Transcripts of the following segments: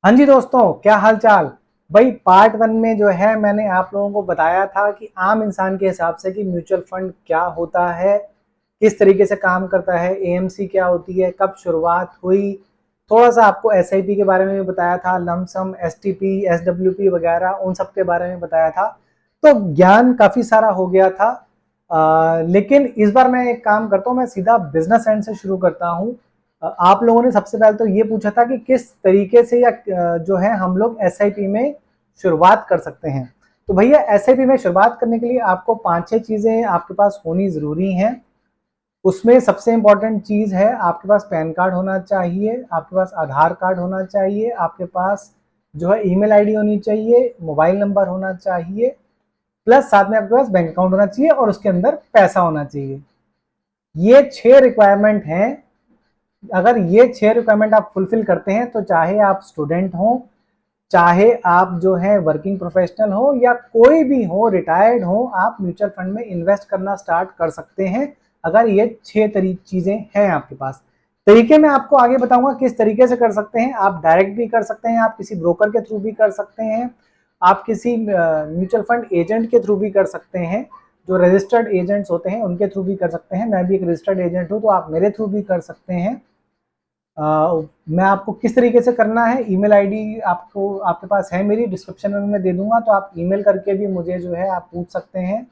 हाँ जी दोस्तों, क्या हाल चाल। भाई पार्ट वन में जो है मैंने आप लोगों को बताया था कि आम इंसान के हिसाब से कि म्यूचुअल फंड क्या होता है, किस तरीके से काम करता है, एएमसी क्या होती है, कब शुरुआत हुई। थोड़ा सा आपको एसआईपी के बारे में भी बताया था, लमसम, एसटीपी, एसडब्ल्यूपी वगैरह उन सब के बारे में बताया था। तो ज्ञान काफ़ी सारा हो गया था। लेकिन इस बार मैं एक काम करता हूँ, मैं सीधा बिजनेस एंड से शुरू करता हूँ। आप लोगों ने सबसे पहले तो ये पूछा था कि किस तरीके से या जो है हम लोग एसआईपी में शुरुआत कर सकते हैं। तो भैया एसआईपी में शुरुआत करने के लिए आपको 5-6 चीज़ें आपके पास होनी ज़रूरी हैं। उसमें सबसे इम्पॉर्टेंट चीज़ है आपके पास पैन कार्ड होना चाहिए, आपके पास आधार कार्ड होना चाहिए, आपके पास जो है ईमेल आईडी होनी चाहिए, मोबाइल नंबर होना चाहिए, प्लस साथ में आपके पास बैंक अकाउंट होना चाहिए और उसके अंदर पैसा होना चाहिए। ये 6 रिक्वायरमेंट हैं। अगर ये 6 रिक्वायरमेंट आप फुलफिल करते हैं तो चाहे आप स्टूडेंट हो, चाहे आप जो है वर्किंग प्रोफेशनल हो या कोई भी हो, रिटायर्ड हो, आप म्यूचुअल फंड में इन्वेस्ट करना स्टार्ट कर सकते हैं अगर ये 6 चीजें हैं आपके पास। तरीके मैं आपको आगे बताऊंगा किस तरीके से कर सकते हैं। आप डायरेक्ट भी कर सकते हैं, आप किसी ब्रोकर के थ्रू भी कर सकते हैं, आप किसी म्यूचुअल फंड एजेंट के थ्रू भी कर सकते हैं। जो रजिस्टर्ड एजेंट्स होते हैं उनके थ्रू भी कर सकते हैं। मैं भी एक रजिस्टर्ड एजेंट हूं तो आप मेरे थ्रू भी कर सकते हैं। मैं आपको किस तरीके से करना है, ईमेल आईडी आपको आपके पास है, मेरी डिस्क्रिप्शन में मैं दे दूंगा, तो आप ईमेल करके भी मुझे जो है आप पूछ सकते हैं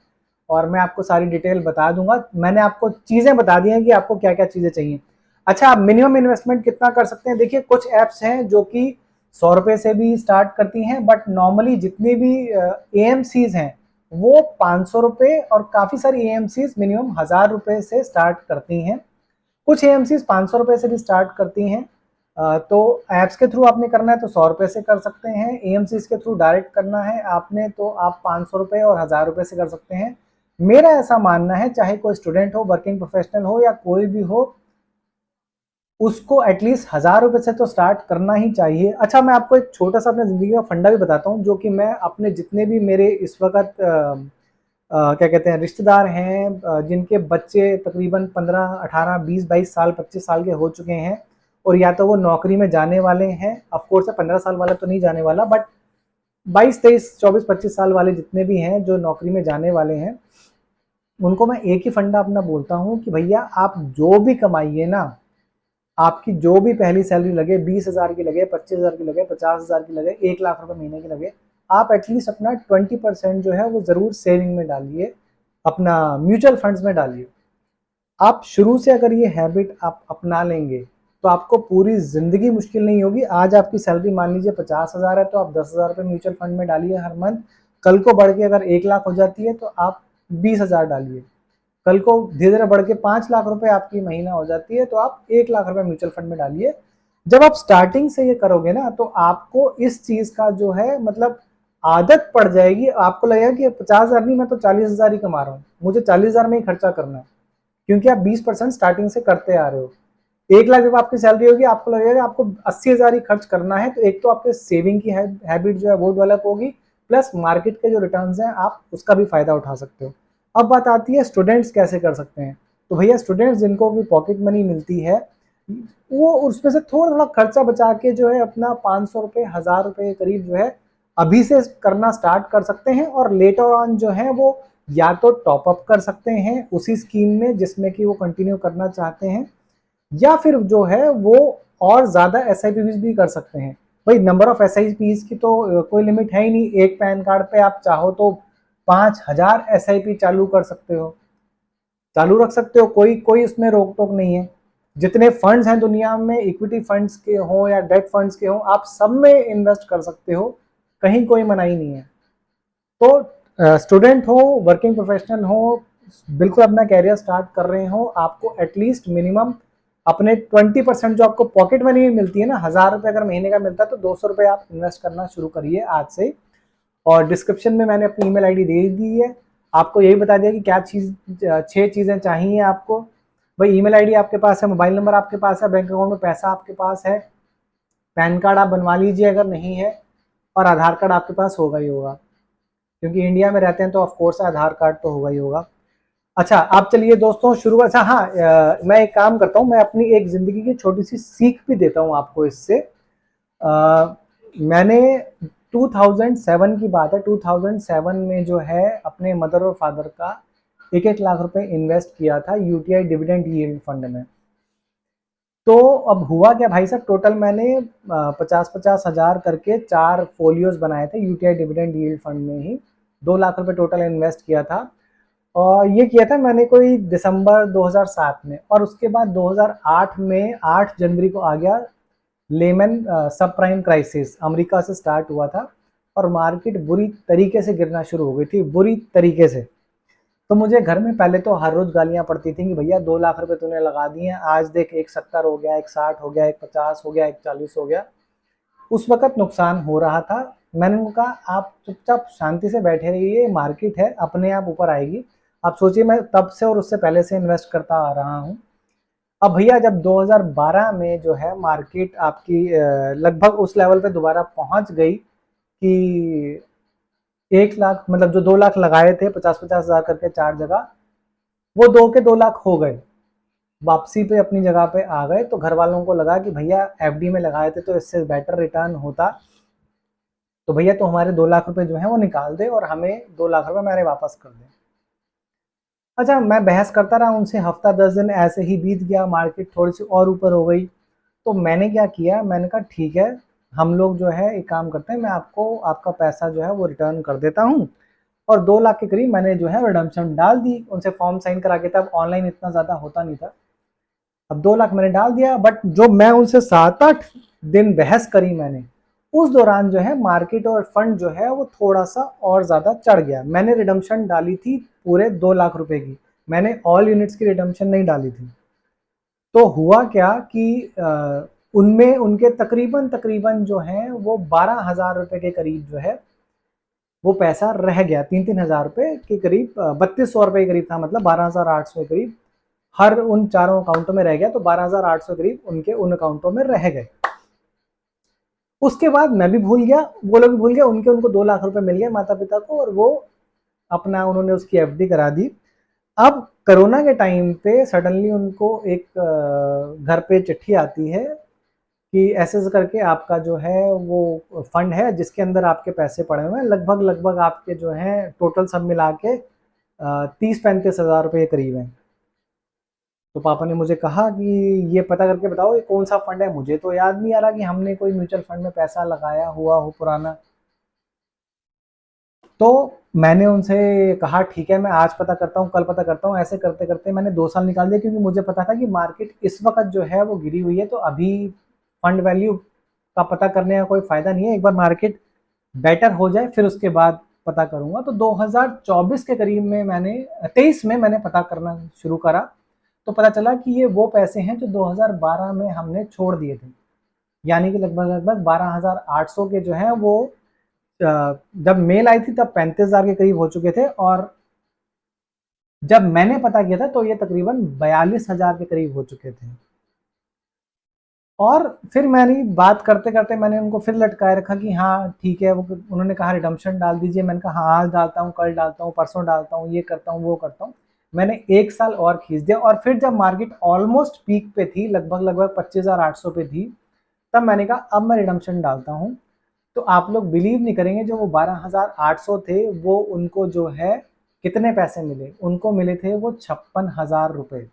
और मैं आपको सारी डिटेल बता दूंगा। मैंने आपको चीज़ें बता दी हैं कि आपको क्या क्या चीज़ें चाहिए। अच्छा, आप मिनिमम इन्वेस्टमेंट कितना कर सकते हैं? देखिए कुछ ऐप्स हैं जो कि 100 रुपये से भी स्टार्ट करती हैं, बट नॉर्मली जितनी भी एएमसीज हैं वो 500 रुपये और काफ़ी सारी एएमसीज मिनिमम 1000 रुपये से स्टार्ट करती हैं। कुछ एएमसीज 500 रुपये से भी स्टार्ट करती हैं। तो ऐप्स के थ्रू आपने करना है तो 100 रुपये से कर सकते हैं। एएमसीज के थ्रू डायरेक्ट करना है आपने तो आप 500 रुपये और 1000 रुपये से कर सकते हैं। मेरा ऐसा मानना है चाहे कोई स्टूडेंट हो, वर्किंग प्रोफेशनल हो या कोई भी हो, उसको एटलीस्ट 1000 रुपये से तो स्टार्ट करना ही चाहिए। अच्छा, मैं आपको एक छोटा सा अपने ज़िंदगी का फंडा भी बताता हूँ जो कि मैं अपने जितने भी मेरे इस वक्त क्या कहते हैं रिश्तेदार हैं, जिनके बच्चे तकरीबन 15, 18, 20, 22 साल, 25 साल के हो चुके हैं और या तो वो नौकरी में जाने वाले हैं। ऑफ कोर्स 15 साल वाला तो नहीं जाने वाला, बट 22, 23, 24, 25 साल वाले जितने भी हैं जो नौकरी में जाने वाले हैं, उनको मैं एक ही फंडा अपना बोलता हूँ कि भैया आप जो भी कमाइए ना, आपकी जो भी पहली सैलरी लगे, 20,000 की लगे, 25,000 की लगे, 50,000 की लगे, 1 लाख रुपए महीने की लगे, आप एटलीस्ट अपना 20% जो है वो ज़रूर सेविंग में डालिए, अपना म्यूचुअल फंड्स में डालिए। आप शुरू से अगर ये हैबिट आप अपना लेंगे तो आपको पूरी ज़िंदगी मुश्किल नहीं होगी। आज आपकी सैलरी मान लीजिए 50,000 है तो आप 10,000 रुपये म्यूचुअल फंड में डालिए हर मंथ। कल को बढ़ के अगर 1 लाख हो जाती है तो आप 20,000 डालिए। कल को धीरे धीरे बढ़ के 5 लाख रुपए आपकी महीना हो जाती है तो आप 1 लाख रुपए म्यूचुअल फंड में डालिए। जब आप स्टार्टिंग से ये करोगे ना तो आपको इस चीज का जो है मतलब आदत पड़ जाएगी। आपको लगेगा कि 50,000 नहीं, मैं तो 40,000 ही कमा रहा हूँ, मुझे 40,000 में ही खर्चा करना है, क्योंकि आप 20% स्टार्टिंग से करते आ रहे हो। 1 लाख जब आपकी सैलरी होगी आपको लगेगा आपको 80,000 ही खर्च करना है, तो एक तो आपके सेविंग की हैबिट जो है वो डेवलप होगी, प्लस मार्केट के जो रिटर्न्स हैं आप उसका भी फायदा उठा सकते हो। अब बात आती है स्टूडेंट्स कैसे कर सकते हैं। तो भैया स्टूडेंट्स जिनको भी पॉकेट मनी मिलती है वो उसमें से थोड़ा थोड़ा खर्चा बचा के जो है अपना 500 रुपये, 1000 रुपये के करीब जो है अभी से करना स्टार्ट कर सकते हैं और लेटर ऑन जो है वो या तो टॉपअप कर सकते हैं उसी स्कीम में जिसमें कि वो कंटिन्यू करना चाहते हैं, या फिर जो है वो और ज़्यादा एसआईपी भी कर सकते हैं। भाई नंबर ऑफ एसआईपी की तो कोई लिमिट है ही नहीं। एक पैन कार्ड पे आप चाहो तो 5,000 एसआईपी चालू कर सकते हो, चालू रख सकते हो, कोई कोई उसमें रोक टोक नहीं है। जितने फंड्स हैं दुनिया में, इक्विटी फंड्स के हो या डेट फंड्स के हो, आप सब में इन्वेस्ट कर सकते हो, कहीं कोई मनाही नहीं है। तो स्टूडेंट हो, वर्किंग प्रोफेशनल हो, बिल्कुल अपना कैरियर स्टार्ट कर रहे हो, आपको एटलीस्ट मिनिमम अपने 20% जो आपको पॉकेट मनी में मिलती है ना, 1000 रुपये अगर महीने का मिलता है तो 200 रुपये आप इन्वेस्ट करना शुरू करिए आज से। और डिस्क्रिप्शन में मैंने अपनी ईमेल आईडी दे दी है। आपको यही बता दिया कि क्या चीज़ 6 चीज़ें चाहिए आपको। भाई ईमेल आईडी आपके पास है, मोबाइल नंबर आपके पास है, बैंक अकाउंट में पैसा आपके पास है, पैन कार्ड आप बनवा लीजिए अगर नहीं है, और आधार कार्ड आपके पास होगा ही होगा, क्योंकि इंडिया में रहते हैं तो ऑफ कोर्स आधार कार्ड तो होगा ही होगा। अच्छा, आप चलिए दोस्तों शुरू। अच्छा हाँ, मैं एक काम करता हूँ, मैं अपनी एक ज़िंदगी की छोटी सी सीख भी देता हूँ आपको इससे। मैंने 2007 की बात है, 2007 में जो है अपने मदर और फादर का 1-1 लाख रुपए इन्वेस्ट किया था यूटीआई डिविडेंड यील्ड फंड में। तो अब हुआ क्या भाई साहब, टोटल मैंने 50-50 हज़ार करके 4 फोलियोज बनाए थे यूटीआई डिविडेंड यील्ड फंड में ही। 2 लाख रुपए टोटल इन्वेस्ट किया था, और ये किया था मैंने कोई दिसंबर 2007 में। और उसके बाद 2008 में 8 जनवरी को आ गया लेमन सब प्राइम क्राइसिस, अमेरिका से स्टार्ट हुआ था, और मार्केट बुरी तरीके से गिरना शुरू हो गई थी, बुरी तरीके से। तो मुझे घर में पहले तो हर रोज गालियां पड़ती थी कि भैया 2 लाख रुपए तूने लगा दिए, आज देख 1,70 हो गया, 1,60 हो गया, 1,50 हो गया, 1,40 हो गया। उस वक्त नुकसान हो रहा था। मैंने उनको कहा आप चुपचाप शांति से बैठे रहिए, मार्केट है अपने आप ऊपर आएगी। आप सोचिए मैं तब से और उससे पहले से इन्वेस्ट करता आ रहा हूँ। अब भैया जब 2012 में जो है मार्केट आपकी लगभग उस लेवल पे दोबारा पहुंच गई कि 1 लाख, मतलब जो 2 लाख लगाए थे 50-50 हज़ार करके 4 जगह, वो 2 के 2 लाख हो गए, वापसी पे अपनी जगह पे आ गए। तो घर वालों को लगा कि भैया एफडी में लगाए थे तो इससे बेटर रिटर्न होता, तो भैया तो हमारे 2 लाख रुपए जो है वो निकाल दे और हमें 2 लाख रुपए हमारे वापस कर दे। अच्छा, मैं बहस करता रहा उनसे, हफ्ता 10 दिन ऐसे ही बीत गया, मार्केट थोड़ी सी और ऊपर हो गई। तो मैंने क्या किया, मैंने कहा ठीक है, हम लोग जो है एक काम करते हैं, मैं आपको आपका पैसा जो है वो रिटर्न कर देता हूँ। और 2 लाख के करीब मैंने जो है रिडम्पशन डाल दी उनसे, फॉर्म साइन करा के। तब ऑनलाइन इतना ज़्यादा होता नहीं था। अब 2 लाख मैंने डाल दिया, बट जो मैं उनसे 7-8 दिन बहस करी मैंने, उस दौरान जो है मार्केट और फंड जो है वो थोड़ा सा और ज़्यादा चढ़ गया। मैंने रिडम्पशन डाली थी पूरे 2 लाख रुपए की, मैंने ऑल यूनिट्स की रिडम्पशन नहीं डाली थी। तो हुआ क्या कि उनमें उनके तकरीबन तकरीबन जो है वो 12,000 रुपए के करीब जो है वो पैसा रह गया। 3-3 हज़ार रुपए के करीब, 3200 रुपए के करीब था, मतलब 12,800 के करीब हर उन चारों अकाउंटों में रह गया। तो 12,800 करीब उनके उन अकाउंटों में रह गए। उसके बाद मैं भी भूल गया, वो लोग भी भूल गए, उनके उनको 2 लाख रुपए मिल गए माता पिता को, और वो अपना उन्होंने उसकी एफडी करा दी। अब कोरोना के टाइम पे सडनली उनको एक घर पे चिट्ठी आती है कि ऐसे ऐसे करके आपका जो है वो फंड है जिसके अंदर आपके पैसे पड़े हुए हैं, लगभग लगभग आपके जो है टोटल सब मिला के 30-35 हज़ार रुपये के करीब हैं। तो पापा ने मुझे कहा कि ये पता करके बताओ ये कौन सा फंड है, मुझे तो याद नहीं आ रहा कि हमने कोई म्यूचुअल फंड में पैसा लगाया हुआ हो पुराना। तो मैंने उनसे कहा ठीक है, मैं आज पता करता हूँ, कल पता करता हूँ। ऐसे करते करते मैंने 2 साल निकाल दिए, क्योंकि मुझे पता था कि मार्केट इस वक्त जो है वो गिरी हुई है, तो अभी फंड वैल्यू का पता करने का कोई फायदा नहीं है। एक बार मार्केट बेटर हो जाए फिर उसके बाद पता करूंगा। तो 2024 के करीब में मैंने 23 में मैंने पता करना शुरू करा। तो पता चला कि ये वो पैसे हैं जो 2012 में हमने छोड़ दिए थे, यानी कि लगभग लगभग 12,800 के जो है वो जब मेल आई थी तब 35,000 के करीब हो चुके थे, और जब मैंने पता किया था तो ये तकरीबन 42,000 के करीब हो चुके थे। और फिर मैंने बात करते करते मैंने उनको फिर लटकाए रखा कि हाँ ठीक है। वो उन्होंने कहा रिडम्पशन डाल दीजिए, मैंने कहा हाँ आज डालता हूँ, कल डालता हूँ, परसों डालता हूँ, ये करता हूँ वो करता हूँ। मैंने 1 साल और खींच दिया, और फिर जब मार्केट ऑलमोस्ट पीक पे थी, लगभग लगभग 25,800 पे थी, तब मैंने कहा अब मैं रिडम्पशन डालता हूँ। तो आप लोग बिलीव नहीं करेंगे, जो वो 12,800 थे वो उनको जो है कितने पैसे मिले, उनको मिले थे वो 56,000 रुपए।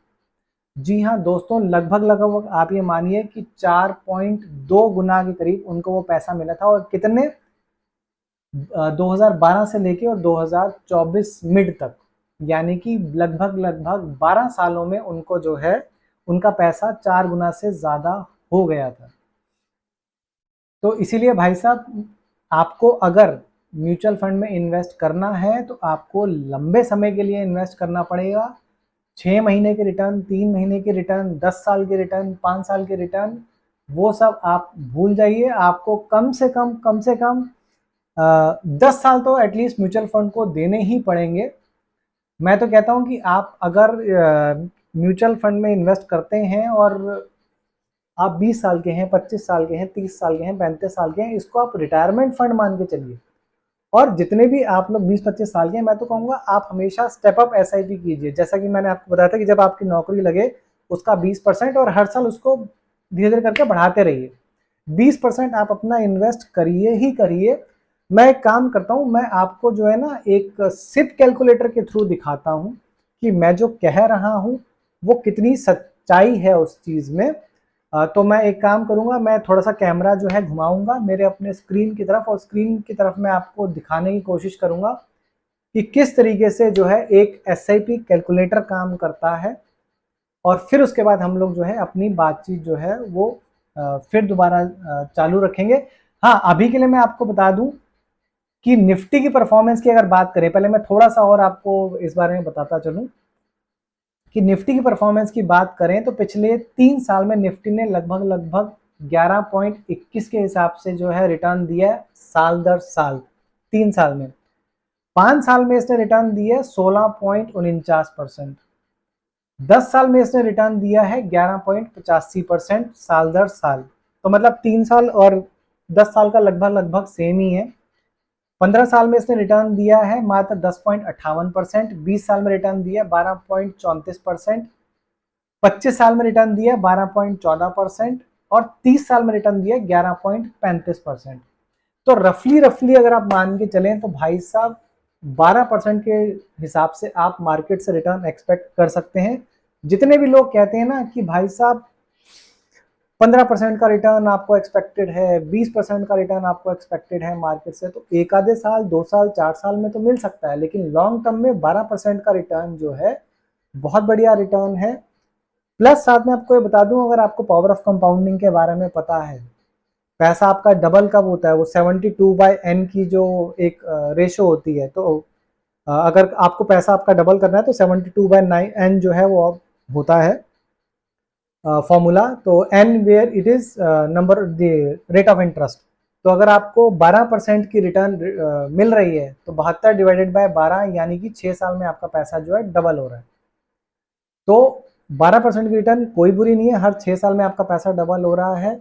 जी हाँ दोस्तों, लगभग लगभग आप ये मानिए कि 4.2 गुना के करीब उनको वो पैसा मिला था। और कितने 2012 से लेके और 2024 मिड तक, यानी कि लगभग लगभग 12 सालों में उनको जो है उनका पैसा 4 गुना से ज़्यादा हो गया था। तो इसीलिए भाई साहब, आपको अगर म्यूचुअल फंड में इन्वेस्ट करना है तो आपको लंबे समय के लिए इन्वेस्ट करना पड़ेगा। 6 महीने के रिटर्न, 3 महीने के रिटर्न, 10 साल के रिटर्न, 5 साल के रिटर्न, वो सब आप भूल जाइए। आपको कम से कम 10 साल तो एटलीस्ट म्यूचुअल फंड को देने ही पड़ेंगे। मैं तो कहता हूँ कि आप अगर म्यूचुअल फंड में इन्वेस्ट करते हैं और आप 20 साल के हैं, 25 साल के हैं, 30 साल के हैं, 35 साल के हैं, इसको आप रिटायरमेंट फंड मान के चलिए। और जितने भी आप लोग 20-25 साल के हैं, मैं तो कहूँगा आप हमेशा स्टेप अप एसआईपी कीजिए। जैसा कि मैंने आपको बताया था कि जब आपकी नौकरी लगे उसका 20% और हर साल उसको धीरे धीरे करके बढ़ाते रहिए। 20% आप अपना इन्वेस्ट करिए ही करिए। मैं एक काम करता हूँ, मैं आपको जो है ना एक सिप कैलकुलेटर के थ्रू दिखाता हूँ कि मैं जो कह रहा हूँ वो कितनी सच्चाई है उस चीज़ में। तो मैं एक काम करूँगा, मैं थोड़ा सा कैमरा जो है घुमाऊंगा मेरे अपने स्क्रीन की तरफ, और स्क्रीन की तरफ मैं आपको दिखाने की कोशिश करूँगा कि किस तरीके से जो है एक SIP कैलकुलेटर काम करता है। और फिर उसके बाद हम लोग जो है अपनी बातचीत जो है वो फिर दोबारा चालू रखेंगे। हाँ, अभी के लिए मैं आपको बता दूं कि निफ्टी की परफॉर्मेंस की अगर बात करें, पहले मैं थोड़ा सा और आपको इस बारे में बताता चलूं कि निफ्टी की परफॉर्मेंस की बात करें तो पिछले 3 साल में निफ्टी ने लगभग 11.21 के हिसाब से जो है रिटर्न दिया है साल दर साल। 3 साल में, 5 साल में इसने रिटर्न दिया है 16.49%, 10 साल में इसने रिटर्न दिया है 11.85% साल दर साल। तो मतलब 3 साल और 10 साल का लगभग सेम ही है। 15 साल में इसने रिटर्न दिया है मात्र 10.58%, 20 साल में रिटर्न दिया 12.34%, 25 साल में रिटर्न दिया 12.14% और 30 साल में रिटर्न दिया 11.35%। तो रफली अगर आप मान के चलें तो भाई साहब 12% के हिसाब से आप मार्केट से रिटर्न एक्सपेक्ट कर सकते हैं। जितने भी लोग कहते हैं ना कि भाई साहब 15% का रिटर्न आपको एक्सपेक्टेड है, 20% का रिटर्न आपको एक्सपेक्टेड है मार्केट से, तो एक आधे साल, 2 साल, 4 साल में तो मिल सकता है, लेकिन लॉन्ग टर्म में 12% का रिटर्न जो है बहुत बढ़िया रिटर्न है। प्लस साथ में आपको ये बता दूं, अगर आपको पावर ऑफ कंपाउंडिंग के बारे में पता है, पैसा आपका डबल कब होता है, वो 72/n की जो एक रेशो होती है। तो अगर आपको पैसा आपका डबल करना है तो 72/9n जो है वो होता है फॉर्मूला। तो n where it is number the rate of interest. तो अगर आपको 12% की रिटर्न मिल रही है तो 72 डिवाइडेड बाय 12 यानी कि 6 साल में आपका पैसा जो है डबल हो रहा है। तो 12% की रिटर्न कोई बुरी नहीं है, हर 6 साल में आपका पैसा डबल हो रहा है,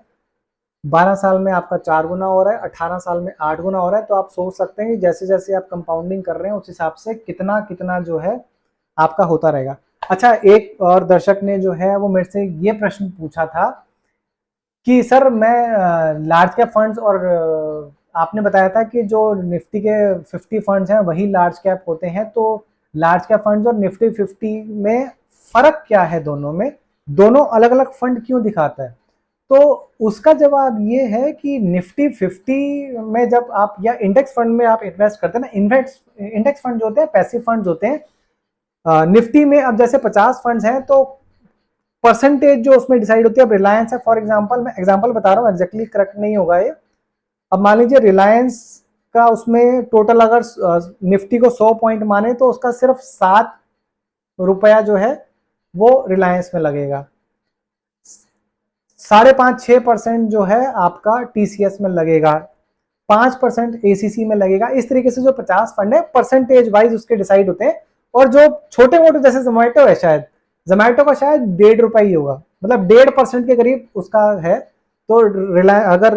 12 साल में आपका 4 गुना हो रहा है, 18 साल में 8 गुना हो रहा है। तो आप सोच सकते हैं कि जैसे जैसे आप कंपाउंडिंग कर रहे हैं उस हिसाब से कितना कितना जो है आपका होता रहेगा। अच्छा, एक और दर्शक ने जो है वो मेरे से ये प्रश्न पूछा था कि सर मैं लार्ज कैप फंड्स और आपने बताया था कि जो निफ्टी के 50 फंड्स हैं वही लार्ज कैप होते हैं, तो लार्ज कैप फंड्स और निफ्टी 50 में फर्क क्या है, दोनों में दोनों अलग अलग फंड क्यों दिखाता है? तो उसका जवाब ये है कि निफ्टी 50 में जब आप या इंडेक्स फंड में आप इन्वेस्ट करते हैं ना, इंडेक्स फंड जो होते हैं पैसिव फंड होते हैं। निफ्टी में अब जैसे 50 फंड्स हैं तो परसेंटेज जो उसमें डिसाइड होती है, अब रिलायंस है फॉर एग्जांपल, मैं एग्जांपल बता रहा हूँ, एग्जैक्टली करेक्ट नहीं होगा ये। अब मान लीजिए रिलायंस का उसमें टोटल अगर निफ्टी को 100 पॉइंट माने तो उसका सिर्फ 7 रुपया जो है वो रिलायंस में लगेगा, 5.5-6% जो है आपका TCS में लगेगा, 5% ACC में लगेगा। इस तरीके से जो 50 फंड है परसेंटेज वाइज उसके डिसाइड होते हैं। और जो छोटे मोटे जैसे जोमेटो है, शायद जोमेटो का शायद 1.5 रुपया ही होगा, मतलब 1.5% के करीब उसका है। तो अगर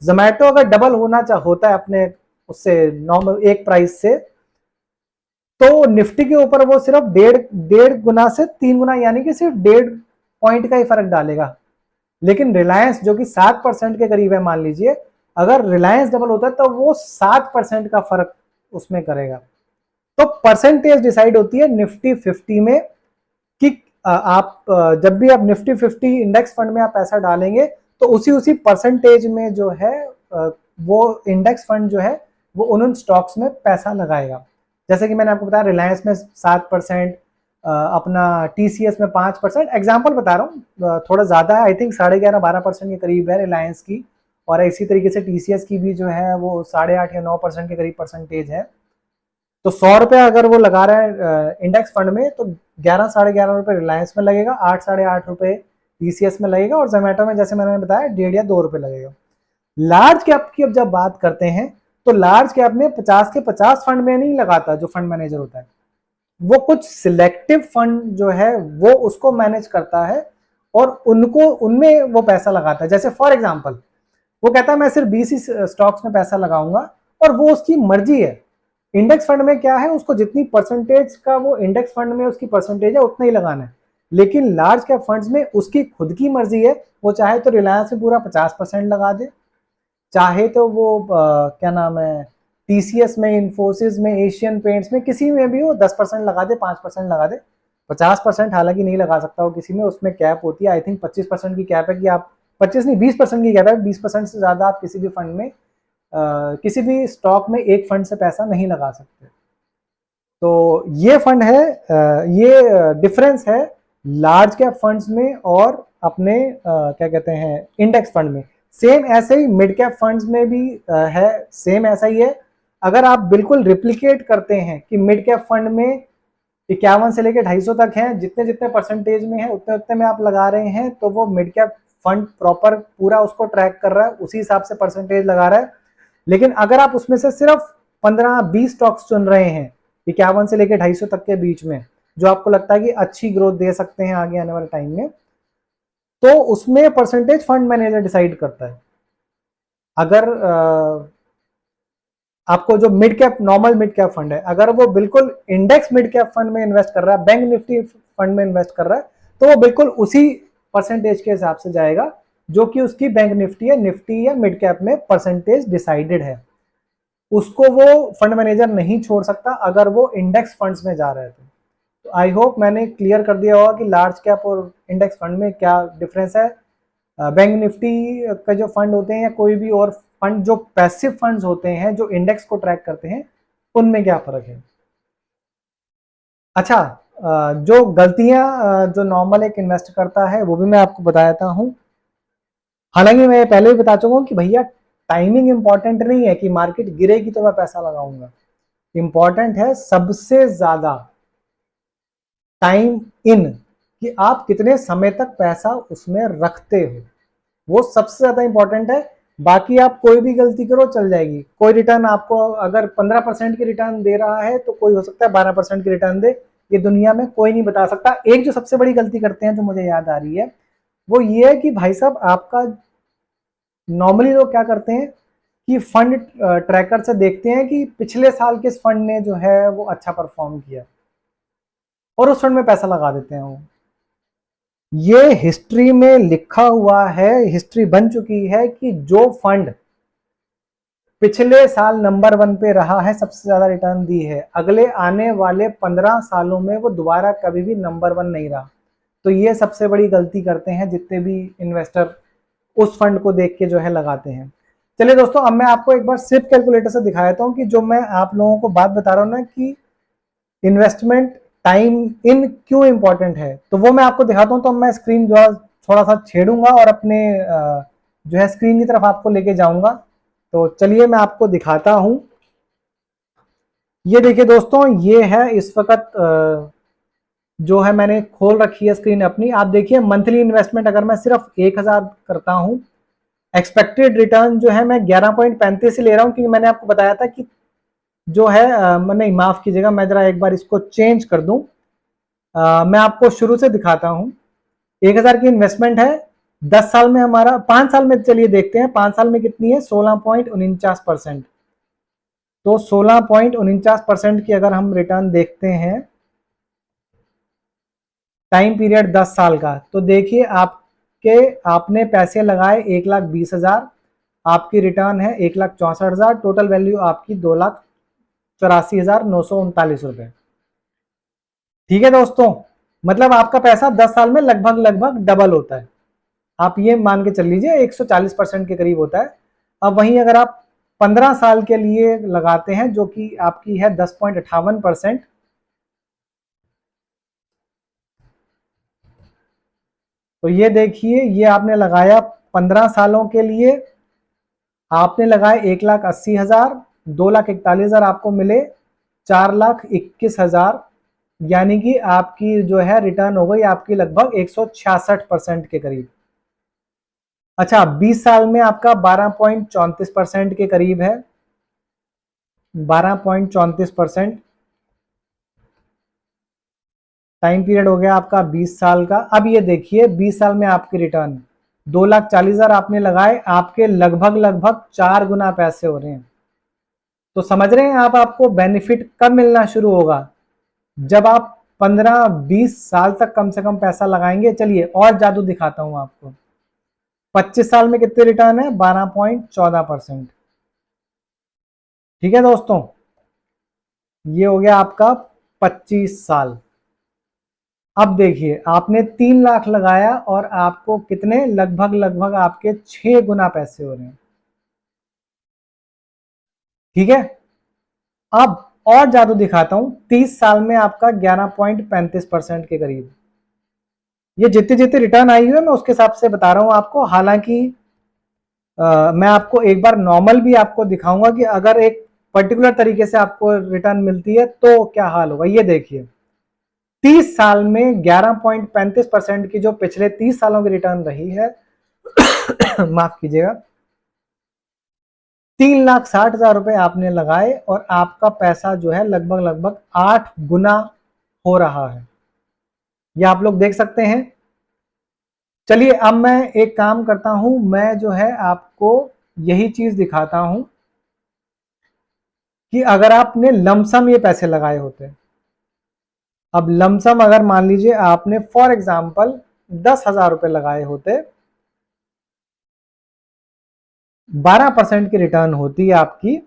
जोमेटो अगर डबल होता है अपने उससे नॉर्मल एक प्राइस से, तो निफ्टी के ऊपर वो सिर्फ डेढ़ गुना से 3 गुना यानी कि सिर्फ 1.5 पॉइंट का ही फर्क डालेगा। लेकिन रिलायंस जो कि 7% के करीब है, मान लीजिए अगर रिलायंस डबल होता है तो वो 7% का फर्क उसमें करेगा। तो परसेंटेज डिसाइड होती है निफ्टी 50 में कि आप जब भी आप निफ्टी 50 इंडेक्स फंड में आप पैसा डालेंगे तो उसी परसेंटेज में जो है वो इंडेक्स फंड जो है वो उन स्टॉक्स में पैसा लगाएगा। जैसे कि मैंने आपको बताया रिलायंस में 7%, अपना TCS में 5%, एग्जाम्पल बता रहा हूँ, थोड़ा ज़्यादा है, आई थिंक 11.5-12% के करीब है रिलायंस की, और इसी तरीके से TCS की भी जो है वो 8.5 या 9% के करीब परसेंटेज है। तो 100 रुपया अगर वो लगा रहा है इंडेक्स फंड में तो 11-11.5 रुपये रिलायंस में लगेगा, 8-8.5 रुपये TCS में लगेगा, और जोमेटो में जैसे मैंने बताया 1.5 या 2 रुपये लगेगा। लार्ज कैप की अब जब बात करते हैं तो लार्ज कैप में 50 के 50 फंड में नहीं लगाता जो फंड मैनेजर होता है, वो कुछ सिलेक्टिव फंड जो है वो उसको मैनेज करता है और उनको उनमें वो पैसा लगाता है। जैसे फॉर एग्जांपल वो कहता है मैं सिर्फ 20 ही स्टॉक्स में पैसा लगाऊंगा, और वो उसकी मर्जी है। इंडेक्स फंड में क्या है, उसको जितनी परसेंटेज का वो इंडेक्स फंड में उसकी परसेंटेज है उतना ही लगाना है। लेकिन लार्ज कैप फंड्स में उसकी खुद की मर्जी है, वो चाहे तो रिलायंस में पूरा 50% लगा दे, चाहे तो वो क्या नाम है टीसीएस में, इन्फोसिस में, एशियन पेंट्स में, किसी में भी वो 10% लगा दे, 5% लगा दे। 50% हालांकि नहीं लगा सकता वो किसी में, उसमें कैप होती है। आई थिंक 25% की कैप है कि आप 25 नहीं 20% की कैप है, 20% से ज़्यादा आप किसी भी फंड में किसी भी स्टॉक में एक फंड से पैसा नहीं लगा सकते। तो ये फंड है, ये डिफरेंस है लार्ज कैप फंड्स में और अपने क्या कहते हैं इंडेक्स फंड में। सेम ऐसे ही मिड कैप फंड्स में भी है, सेम ऐसा ही है। अगर आप बिल्कुल रिप्लिकेट करते हैं कि मिड कैप फंड में 51 से लेकर 250 तक है, जितने जितने परसेंटेज में है उतने उतने में आप लगा रहे हैं, तो वो मिड कैप फंड प्रॉपर पूरा उसको ट्रैक कर रहा है, उसी हिसाब से परसेंटेज लगा रहा है। लेकिन अगर आप उसमें से सिर्फ 15-20 स्टॉक्स चुन रहे हैं 51 से लेकर 250 तक के बीच में, जो आपको लगता है कि अच्छी ग्रोथ दे सकते हैं आगे आने वाले टाइम में, तो उसमें परसेंटेज फंड मैनेजर डिसाइड करता है। अगर आपको जो mid cap normal mid cap fund है, अगर वो बिल्कुल इंडेक्स मिड कैप फंड में इन्वेस्ट कर रहा है, बैंक निफ्टी फंड में इन्वेस्ट कर रहा है, तो वो बिल्कुल उसी परसेंटेज के हिसाब से जाएगा जो कि उसकी बैंक निफ्टी या निफ्टी या मिड कैप में परसेंटेज डिसाइडेड है। उसको वो फंड मैनेजर नहीं छोड़ सकता अगर वो इंडेक्स फंड्स में जा रहे थे। तो आई होप मैंने क्लियर कर दिया होगा कि लार्ज कैप और इंडेक्स फंड में क्या डिफरेंस है। बैंक निफ्टी का जो फंड होते हैं या कोई भी और फंड जो पैसिव फंड्स होते हैं जो इंडेक्स को ट्रैक करते हैं, उनमें क्या फर्क है। अच्छा, जो गलतियां जो नॉर्मल एक इन्वेस्ट करता है वो भी मैं आपको बता देता हूं। हालांकि मैं पहले भी बता चुका हूं कि भैया टाइमिंग इंपॉर्टेंट नहीं है कि मार्केट गिरेगी तो मैं पैसा लगाऊंगा। इंपॉर्टेंट है सबसे ज्यादा टाइम इन, कि आप कितने समय तक पैसा उसमें रखते हो, वो सबसे ज्यादा इंपॉर्टेंट है। बाकी आप कोई भी गलती करो चल जाएगी। कोई रिटर्न आपको अगर 15% की रिटर्न दे रहा है तो कोई हो सकता है 12% की रिटर्न दे, ये दुनिया में कोई नहीं बता सकता। एक जो सबसे बड़ी गलती करते हैं जो मुझे याद आ रही है, वो ये है कि भाई साहब आपका नॉर्मली लोग क्या करते हैं कि फंड ट्रैकर से देखते हैं कि पिछले साल किस फंड ने जो है वो अच्छा परफॉर्म किया और उस फंड में पैसा लगा देते हैं। वो ये हिस्ट्री में लिखा हुआ है, हिस्ट्री बन चुकी है कि जो फंड पिछले साल नंबर 1 पे रहा है, सबसे ज्यादा रिटर्न दी है, अगले आने वाले 15 सालों में वो दोबारा कभी भी नंबर 1 नहीं रहा। तो ये सबसे बड़ी गलती करते हैं जितने भी इन्वेस्टर उस फंड को देख के जो है लगाते हैं। चलिए दोस्तों, अब मैं आपको एक बार सिर्फ कैलकुलेटर से दिखा देता हूँ कि जो मैं आप लोगों को बात बता रहा हूँ ना कि इन्वेस्टमेंट टाइम इन क्यों इंपॉर्टेंट है, तो वो मैं आपको दिखाता हूँ। तो मैं स्क्रीन जो है थोड़ा सा छेड़ूंगा और अपने जो है स्क्रीन की तरफ आपको लेके जाऊंगा। तो चलिए मैं आपको दिखाता हूं। ये देखिए दोस्तों, ये है इस वक्त जो है मैंने खोल रखी है स्क्रीन अपनी। आप देखिए मंथली इन्वेस्टमेंट अगर मैं सिर्फ 1000 करता हूं, एक्सपेक्टेड रिटर्न जो है मैं 11.35 से ले रहा हूं, क्योंकि मैंने आपको बताया था कि जो है नहीं माफ कीजिएगा, मैं जरा एक बार इसको चेंज कर दूं। मैं आपको शुरू से दिखाता हूं। 1000 की इन्वेस्टमेंट है, 10 साल में हमारा, 5 साल में चलिए देखते हैं 5 साल में कितनी है, 16.49%। तो 16.49% की अगर हम रिटर्न देखते हैं टाइम पीरियड 10 साल का, तो देखिए आपने पैसे लगाए 1,20,000, आपकी रिटर्न है 1,64,000, टोटल वैल्यू आपकी 2,84,939 रुपए। ठीक है दोस्तों, मतलब आपका पैसा 10 साल में लगभग लगभग डबल होता है। आप ये मान के चल लीजिए 140% के करीब होता है। अब वहीं अगर आप 15 साल के लिए लगाते हैं जो कि आपकी है 10.58%, तो ये देखिए ये आपने लगाया 15 सालों के लिए, आपने लगाए 1,80,000, 2,41,000 आपको मिले 4,21,000, यानी कि आपकी जो है रिटर्न हो गई आपकी लगभग 166% के करीब। अच्छा, 20 साल में आपका 12.34% के करीब है, 12.34% टाइम पीरियड हो गया आपका 20 साल का। अब ये देखिए 20 साल में आपकी रिटर्न 2,40,000 आपने लगाए, आपके लगभग लगभग 4 गुना पैसे हो रहे हैं। तो समझ रहे हैं आप, आपको बेनिफिट कब मिलना शुरू होगा, जब आप 15-20 साल तक कम से कम पैसा लगाएंगे। चलिए और जादू दिखाता हूं आपको। 25 साल में कितने रिटर्न है? 12.14%। ठीक है दोस्तों, ये हो गया आपका 25 साल। अब देखिए, आपने 3 लाख लगाया और आपको कितने, लगभग लगभग आपके 6 गुना पैसे हो रहे हैं। ठीक है, अब और जादू दिखाता हूं। 30 साल में आपका 11.35% के करीब। ये जितने जितने रिटर्न आई हुई है मैं उसके हिसाब से बता रहा हूं आपको। हालांकि मैं आपको एक बार नॉर्मल भी आपको दिखाऊंगा कि अगर एक पर्टिकुलर तरीके से आपको रिटर्न मिलती है तो क्या हाल होगा। ये देखिए, 30 साल में 11.35% की जो पिछले 30 सालों की रिटर्न रही है माफ कीजिएगा, 3,60,000 रुपए आपने लगाए और आपका पैसा जो है लगभग लगभग 8 गुना हो रहा है। ये आप लोग देख सकते हैं। चलिए अब मैं एक काम करता हूं, मैं जो है आपको यही चीज दिखाता हूं कि अगर आपने लमसम ये पैसे लगाए होते, अब लमसम अगर मान लीजिए आपने फॉर एग्जांपल 10,000 रुपए लगाए होते, 12% की रिटर्न होती है आपकी।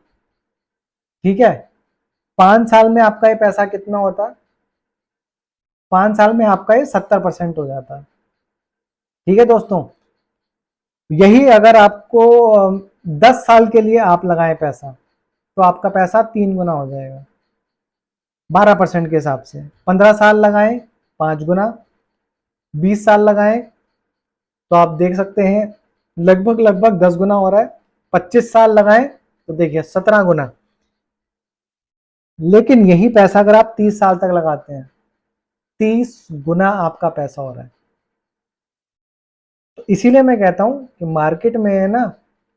ठीक है, 5 साल में आपका ये पैसा कितना होता? 5 साल में आपका ये 70% हो जाता। ठीक है दोस्तों, यही अगर आपको 10 साल के लिए आप लगाएं पैसा तो आपका पैसा 3 गुना हो जाएगा 12% के हिसाब से। 15 साल लगाएं 5 गुना, 20 साल लगाएं तो आप देख सकते हैं लगभग लगभग 10 गुना हो रहा है। 25 साल लगाएं तो देखिए 17 गुना। लेकिन यही पैसा अगर आप 30 साल तक लगाते हैं, 30 गुना आपका पैसा हो रहा है। तो इसीलिए मैं कहता हूं कि मार्केट में है ना,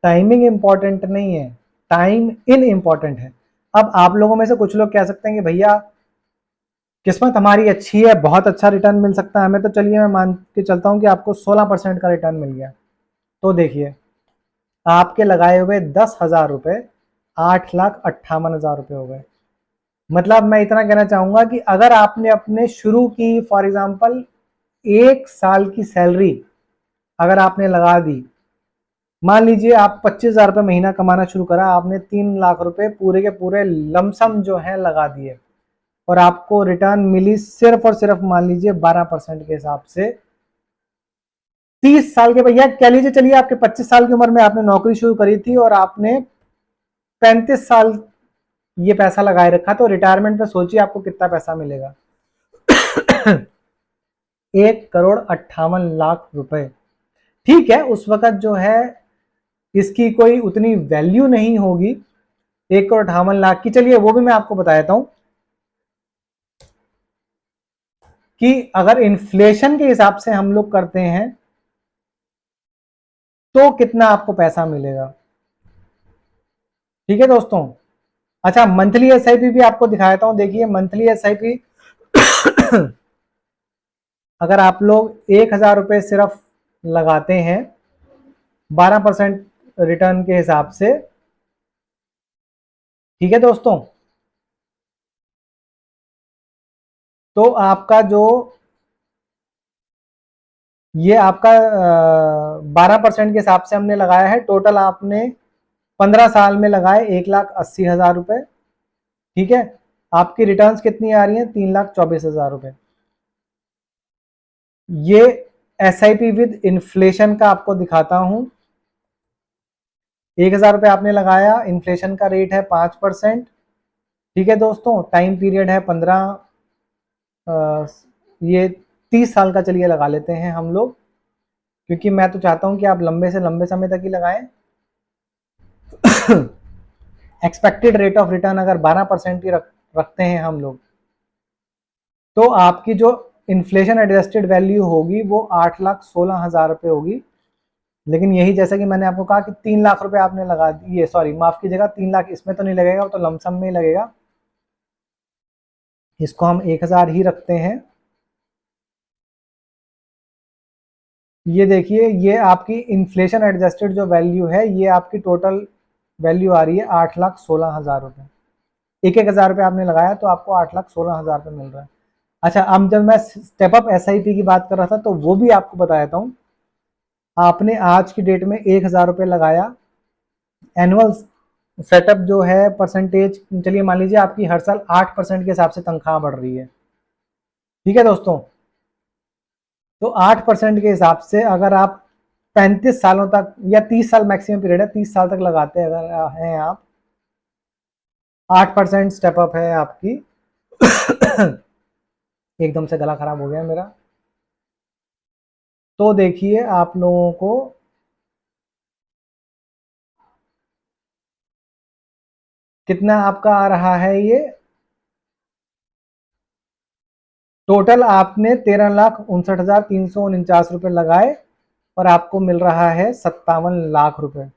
टाइमिंग इंपॉर्टेंट नहीं है, टाइम इन इंपॉर्टेंट है। अब आप लोगों में से कुछ लोग कह सकते हैं कि भैया किस्मत हमारी अच्छी है, बहुत अच्छा रिटर्न मिल सकता है हमें, तो चलिए मैं मान के चलता हूं कि आपको 16% का रिटर्न मिल गया। तो देखिए, आपके लगाए हुए 10,000 रुपए 8,58,000 रुपए हो गए। मतलब मैं इतना कहना चाहूंगा कि अगर आपने अपने शुरू की फॉर एग्जांपल 1 साल की सैलरी अगर आपने लगा दी, मान लीजिए आप 25,000 रुपये महीना कमाना शुरू करा, आपने 3 लाख रुपए पूरे के पूरे लमसम जो है लगा दिए और आपको रिटर्न मिली सिर्फ और सिर्फ मान लीजिए 12% के हिसाब से। 30 साल के, भैया कह लीजिए चलिए आपके 25 साल की उम्र में आपने नौकरी शुरू करी थी और आपने 35 साल ये पैसा लगाए रखा, तो रिटायरमेंट पे सोचिए आपको कितना पैसा मिलेगा 1,58,00,000 रुपए। ठीक है, उस वक्त जो है इसकी कोई उतनी वैल्यू नहीं होगी 1,58,00,000 की। चलिए वो भी मैं आपको बता देता हूं कि अगर इन्फ्लेशन के हिसाब से हम लोग करते हैं तो कितना आपको पैसा मिलेगा। ठीक है दोस्तों, अच्छा मंथली एसआईपी भी आपको दिखा देता हूं। देखिए मंथली एसआईपी अगर आप लोग 1,000 रुपए सिर्फ लगाते हैं 12% रिटर्न के हिसाब से, ठीक है दोस्तों, तो आपका जो ये आपका 12% के हिसाब से हमने लगाया है, टोटल आपने 15 साल में लगाए 1,80,000 रुपए। ठीक है, आपकी रिटर्न्स कितनी आ रही हैं? 3,24,000 रुपए। ये एसआईपी विद इन्फ्लेशन का आपको दिखाता हूं। 1,000 रुपए आपने लगाया, इन्फ्लेशन का रेट है 5%। ठीक है दोस्तों, टाइम पीरियड है 15, ये 30 साल का चलिए लगा लेते हैं हम लोग, क्योंकि मैं तो चाहता हूं कि आप लंबे से लंबे समय तक ही लगाएं। एक्सपेक्टेड रेट ऑफ रिटर्न अगर 12% की रखते हैं हम लोग, तो आपकी जो इन्फ्लेशन एडजस्टेड वैल्यू होगी वो 8,16,000 रुपये होगी। लेकिन यही जैसा कि मैंने आपको कहा कि 3 लाख रुपए आपने लगा दिए, सॉरी माफ कीजिएगा, 3 लाख इसमें तो नहीं लगेगा, वो तो लमसम में ही लगेगा। इसको हम 1,000 ही रखते हैं। ये देखिए, ये आपकी इन्फ्लेशन एडजस्टेड जो वैल्यू है, ये आपकी टोटल वैल्यू आ रही है 8,16,000 रुपये। 1,000 रुपये आपने लगाया तो आपको 8,16,000 रुपये मिल रहा है। अच्छा, अब जब मैं स्टेप अप एसआईपी की बात कर रहा था तो वो भी आपको बता देता हूँ। आपने आज की डेट में 1,000 रुपये लगाया, एनुअल सेटअप जो है परसेंटेज, चलिए मान लीजिए आपकी हर साल 8% के हिसाब से तनख्वाह बढ़ रही है, ठीक है दोस्तों। तो 8% के हिसाब से अगर आप 35 सालों तक या 30 साल मैक्सिमम पीरियड है, 30 साल तक लगाते हैं अगर हैं आप, 8% स्टेप अप है आपकी। एकदम से गला खराब हो गया मेरा। तो देखिए आप लोगों को कितना आपका आ रहा है ये, टोटल आपने 13,59,349 लगाए और आपको मिल रहा है 57 लाख रुपए।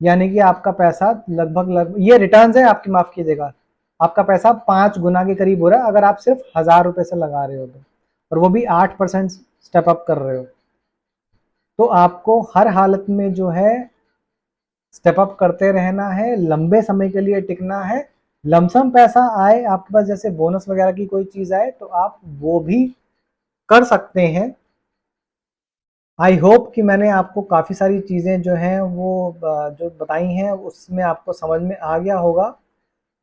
यानी कि आपका पैसा लगभग ये रिटर्न्स है आपकी, माफ कीजिएगा, आपका पैसा 5 गुना के करीब हो रहा है अगर आप सिर्फ 1,000 रुपए से लगा रहे हो तो, और वो भी 8% स्टेप अप कर रहे हो। तो आपको हर हालत में जो है स्टेप अप करते रहना है, लंबे समय के लिए टिकना है। लमसम पैसा आए आपके पास, जैसे बोनस वगैरह की कोई चीज आए तो आप वो भी कर सकते हैं। आई होप कि मैंने आपको काफ़ी सारी चीज़ें जो हैं वो जो बताई हैं उसमें आपको समझ में आ गया होगा।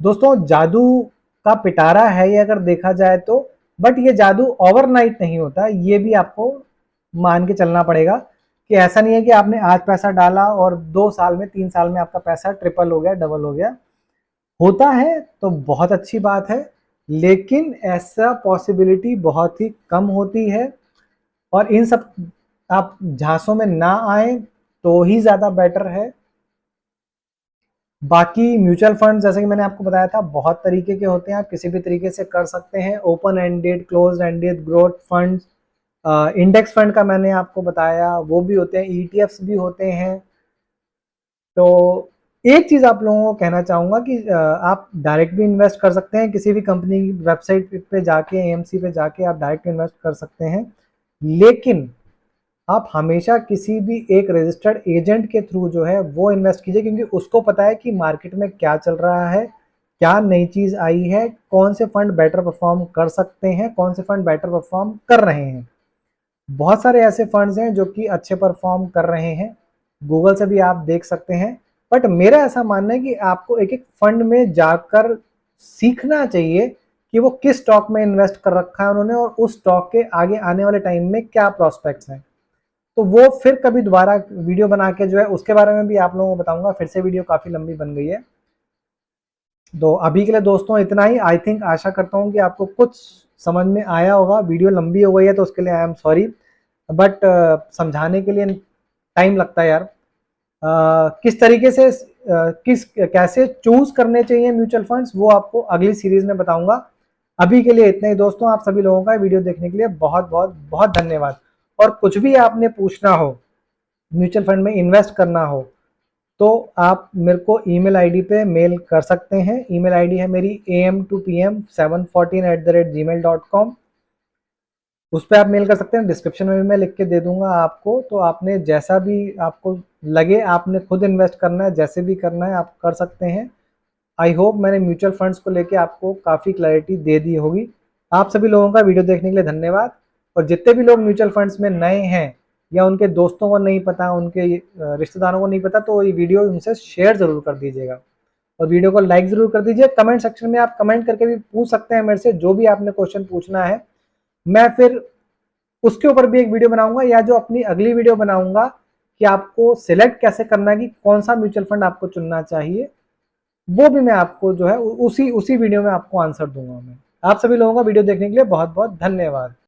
दोस्तों, जादू का पिटारा है ये अगर देखा जाए तो, बट ये जादू ओवरनाइट नहीं होता, ये भी आपको मान के चलना पड़ेगा कि ऐसा नहीं है कि आपने आज पैसा डाला और 2 साल में 3 साल में आपका पैसा ट्रिपल हो गया, डबल हो गया। होता है तो बहुत अच्छी बात है, लेकिन ऐसा पॉसिबिलिटी बहुत ही कम होती है, और इन सब आप झांसों में ना आए तो ही ज़्यादा बेटर है। बाकी म्यूचुअल फंड जैसे कि मैंने आपको बताया था बहुत तरीके के होते हैं, आप किसी भी तरीके से कर सकते हैं। Open ended, close ended, growth fund, index fund का मैंने आपको बताया वो भी होते हैं, ईटीएफ्स भी होते हैं। तो एक चीज़ आप लोगों को कहना चाहूँगा कि आप डायरेक्ट भी इन्वेस्ट कर सकते हैं, किसी भी कंपनी की वेबसाइट पे जाके, एएमसी पे जाके आप डायरेक्ट इन्वेस्ट कर सकते हैं, लेकिन आप हमेशा किसी भी एक रजिस्टर्ड एजेंट के थ्रू जो है वो इन्वेस्ट कीजिए, क्योंकि उसको पता है कि मार्केट में क्या चल रहा है, क्या नई चीज़ आई है, कौन से फंड बेटर परफॉर्म कर सकते हैं, कौन से फंड बेटर परफॉर्म कर रहे हैं। बहुत सारे ऐसे फंड्स हैं जो कि अच्छे परफॉर्म कर रहे हैं, गूगल से भी आप देख सकते हैं। बट मेरा ऐसा मानना है कि आपको एक एक फंड में जाकर सीखना चाहिए कि वो किस स्टॉक में इन्वेस्ट कर रखा है उन्होंने, और उस स्टॉक के आगे आने वाले टाइम में क्या प्रोस्पेक्ट्स हैं। तो वो फिर कभी दोबारा वीडियो बना के जो है उसके बारे में भी आप लोगों को बताऊंगा। फिर से वीडियो काफ़ी लंबी बन गई है, तो अभी के लिए दोस्तों इतना ही। आई थिंक, आशा करता हूँ कि आपको कुछ समझ में आया होगा। वीडियो लंबी हो गई है तो उसके लिए आई एम सॉरी, बट समझाने के लिए टाइम लगता है यार। किस तरीके से किस कैसे चूज करने चाहिए म्यूचुअल फंड्स वो आपको अगली सीरीज में बताऊंगा। अभी के लिए इतना ही दोस्तों, आप सभी लोगों का वीडियो देखने के लिए बहुत बहुत बहुत धन्यवाद। और कुछ भी आपने पूछना हो, म्यूचुअल फंड में इन्वेस्ट करना हो, तो आप मेरे को ईमेल आईडी पे मेल कर सकते हैं। ईमेल आईडी है मेरी am2pm714@gmail.com। उस पर आप मेल कर सकते हैं, डिस्क्रिप्शन में भी मैं लिख के दे दूंगा आपको। तो आपने जैसा भी आपको लगे, आपने खुद इन्वेस्ट करना है, जैसे भी करना है आप कर सकते हैं। आई होप मैंने म्यूचुअल फंड्स को लेके आपको काफ़ी क्लैरिटी दे दी होगी। आप सभी लोगों का वीडियो देखने के लिए धन्यवाद। और जितने भी लोग म्यूचुअल फंड्स में नए हैं या उनके दोस्तों को नहीं पता, उनके रिश्तेदारों को नहीं पता, तो ये वीडियो उनसे शेयर ज़रूर कर दीजिएगा और वीडियो को लाइक ज़रूर कर दीजिए। कमेंट सेक्शन में आप कमेंट करके भी पूछ सकते हैं मेरे से, जो भी आपने क्वेश्चन पूछना है। मैं फिर उसके ऊपर भी एक वीडियो बनाऊंगा, या जो अपनी अगली वीडियो बनाऊंगा कि आपको सिलेक्ट कैसे करना है कि कौन सा म्यूचुअल फंड आपको चुनना चाहिए, वो भी मैं आपको जो है उसी उसी वीडियो में आपको आंसर दूंगा मैं। आप सभी लोगों का वीडियो देखने के लिए बहुत बहुत धन्यवाद।